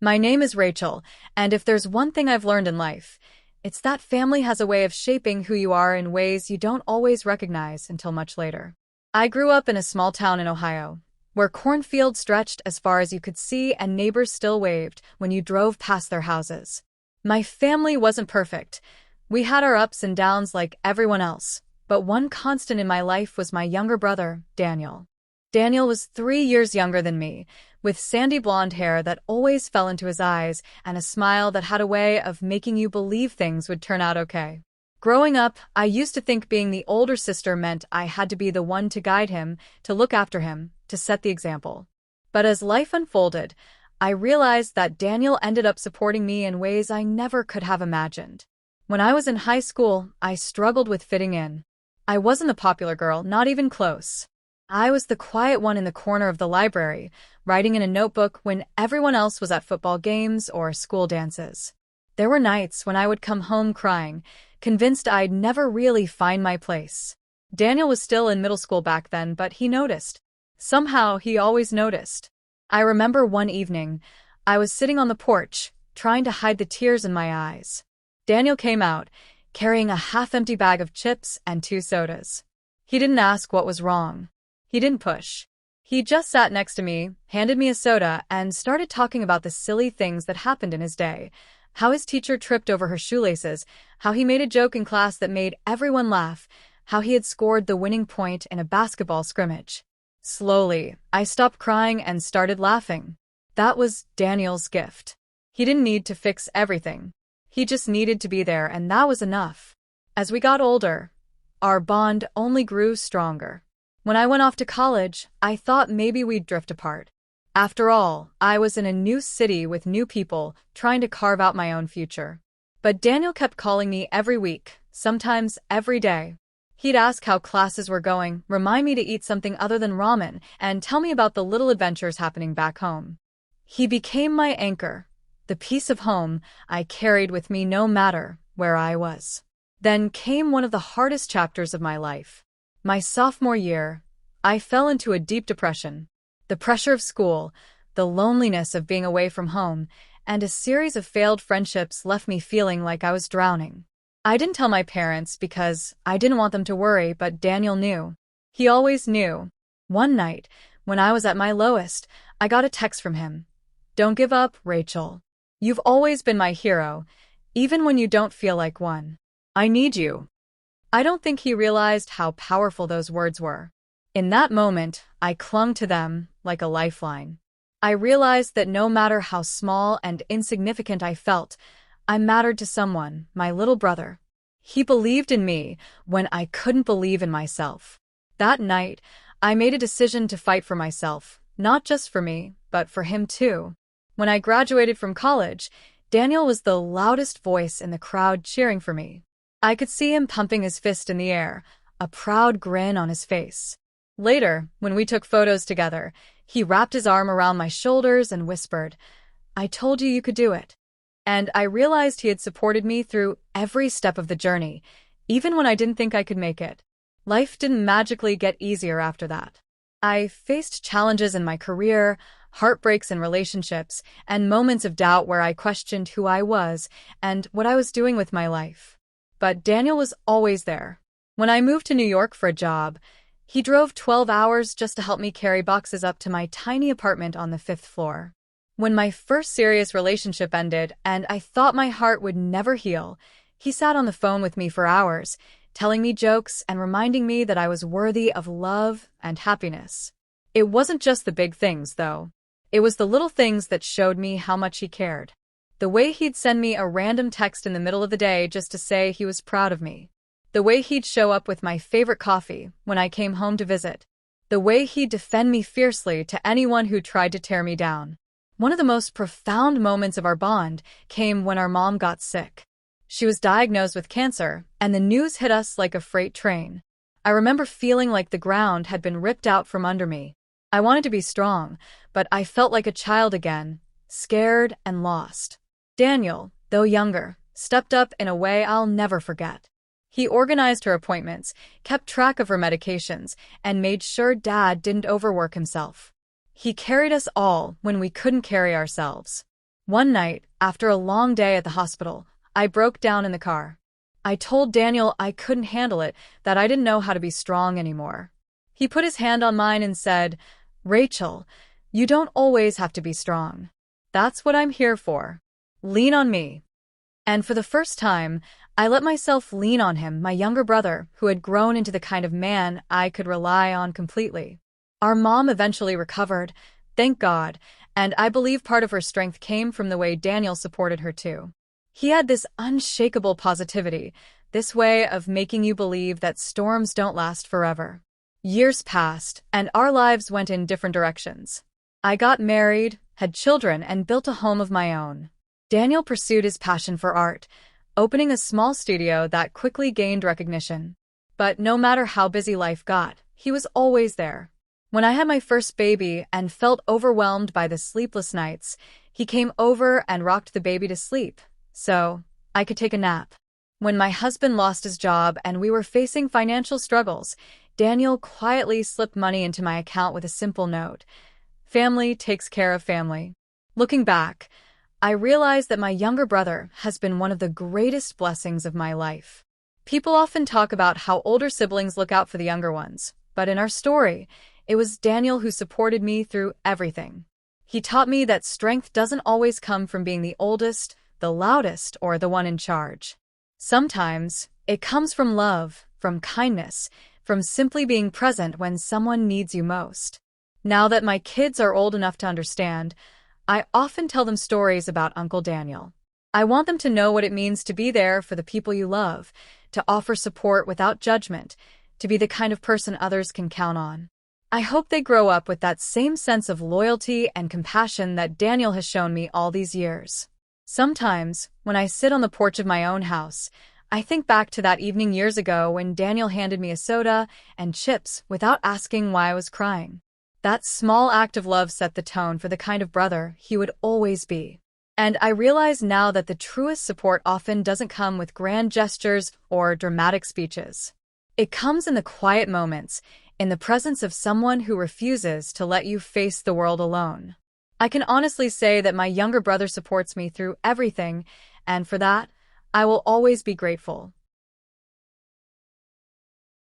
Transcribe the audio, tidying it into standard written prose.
My name is Rachel, and if there's one thing I've learned in life, it's that family has a way of shaping who you are in ways you don't always recognize until much later. I grew up in a small town in Ohio, where cornfields stretched as far as you could see and neighbors still waved when you drove past their houses. My family wasn't perfect. We had our ups and downs like everyone else, but one constant in my life was my younger brother, Daniel. Daniel was 3 years younger than me, with sandy blonde hair that always fell into his eyes and a smile that had a way of making you believe things would turn out okay. Growing up, I used to think being the older sister meant I had to be the one to guide him, to look after him, to set the example. But as life unfolded, I realized that Daniel ended up supporting me in ways I never could have imagined. When I was in high school, I struggled with fitting in. I wasn't the popular girl, not even close. I was the quiet one in the corner of the library, writing in a notebook when everyone else was at football games or school dances. There were nights when I would come home crying, convinced I'd never really find my place. Daniel was still in middle school back then, but he noticed. Somehow, he always noticed. I remember one evening, I was sitting on the porch, trying to hide the tears in my eyes. Daniel came out, carrying a half-empty bag of chips and 2 sodas. He didn't ask what was wrong. He didn't push. He just sat next to me, handed me a soda, and started talking about the silly things that happened in his day. How his teacher tripped over her shoelaces, how he made a joke in class that made everyone laugh, how he had scored the winning point in a basketball scrimmage. Slowly, I stopped crying and started laughing. That was Daniel's gift. He didn't need to fix everything. He just needed to be there, and that was enough. As we got older, our bond only grew stronger. When I went off to college, I thought maybe we'd drift apart. After all, I was in a new city with new people, trying to carve out my own future. But Daniel kept calling me every week, sometimes every day. He'd ask how classes were going, remind me to eat something other than ramen, and tell me about the little adventures happening back home. He became my anchor, the piece of home I carried with me no matter where I was. Then came one of the hardest chapters of my life. My sophomore year, I fell into a deep depression. The pressure of school, the loneliness of being away from home, and a series of failed friendships left me feeling like I was drowning. I didn't tell my parents because I didn't want them to worry, but Daniel knew. He always knew. One night, when I was at my lowest, I got a text from him. "Don't give up, Rachel. You've always been my hero, even when you don't feel like one. I need you." I don't think he realized how powerful those words were. In that moment, I clung to them like a lifeline. I realized that no matter how small and insignificant I felt, I mattered to someone, my little brother. He believed in me when I couldn't believe in myself. That night, I made a decision to fight for myself, not just for me, but for him too. When I graduated from college, Daniel was the loudest voice in the crowd cheering for me. I could see him pumping his fist in the air, a proud grin on his face. Later, when we took photos together, he wrapped his arm around my shoulders and whispered, "I told you you could do it." And I realized he had supported me through every step of the journey, even when I didn't think I could make it. Life didn't magically get easier after that. I faced challenges in my career, heartbreaks in relationships, and moments of doubt where I questioned who I was and what I was doing with my life. But Daniel was always there. When I moved to New York for a job, he drove 12 hours just to help me carry boxes up to my tiny apartment on the 5th floor. When my first serious relationship ended and I thought my heart would never heal, he sat on the phone with me for hours, telling me jokes and reminding me that I was worthy of love and happiness. It wasn't just the big things, though. It was the little things that showed me how much he cared. The way he'd send me a random text in the middle of the day just to say he was proud of me. The way he'd show up with my favorite coffee when I came home to visit. The way he'd defend me fiercely to anyone who tried to tear me down. One of the most profound moments of our bond came when our mom got sick. She was diagnosed with cancer, and the news hit us like a freight train. I remember feeling like the ground had been ripped out from under me. I wanted to be strong, but I felt like a child again, scared and lost. Daniel, though younger, stepped up in a way I'll never forget. He organized her appointments, kept track of her medications, and made sure Dad didn't overwork himself. He carried us all when we couldn't carry ourselves. One night, after a long day at the hospital, I broke down in the car. I told Daniel I couldn't handle it, that I didn't know how to be strong anymore. He put his hand on mine and said, "Rachel, you don't always have to be strong. That's what I'm here for. Lean on me." And for the first time, I let myself lean on him, my younger brother, who had grown into the kind of man I could rely on completely. Our mom eventually recovered, thank God, and I believe part of her strength came from the way Daniel supported her too. He had this unshakable positivity, this way of making you believe that storms don't last forever. Years passed, and our lives went in different directions. I got married, had children, and built a home of my own. Daniel pursued his passion for art, opening a small studio that quickly gained recognition. But no matter how busy life got, he was always there. When I had my first baby and felt overwhelmed by the sleepless nights, he came over and rocked the baby to sleep, so I could take a nap. When my husband lost his job and we were facing financial struggles, Daniel quietly slipped money into my account with a simple note: "Family takes care of family." Looking back, I realized that my younger brother has been one of the greatest blessings of my life. People often talk about how older siblings look out for the younger ones, but in our story, it was Daniel who supported me through everything. He taught me that strength doesn't always come from being the oldest, the loudest, or the one in charge. Sometimes, it comes from love, from kindness, from simply being present when someone needs you most. Now that my kids are old enough to understand, I often tell them stories about Uncle Daniel. I want them to know what it means to be there for the people you love, to offer support without judgment, to be the kind of person others can count on. I hope they grow up with that same sense of loyalty and compassion that Daniel has shown me all these years. Sometimes, when I sit on the porch of my own house, I think back to that evening years ago when Daniel handed me a soda and chips without asking why I was crying. That small act of love set the tone for the kind of brother he would always be. And I realize now that the truest support often doesn't come with grand gestures or dramatic speeches. It comes in the quiet moments, in the presence of someone who refuses to let you face the world alone. I can honestly say that my younger brother supports me through everything, and for that, I will always be grateful.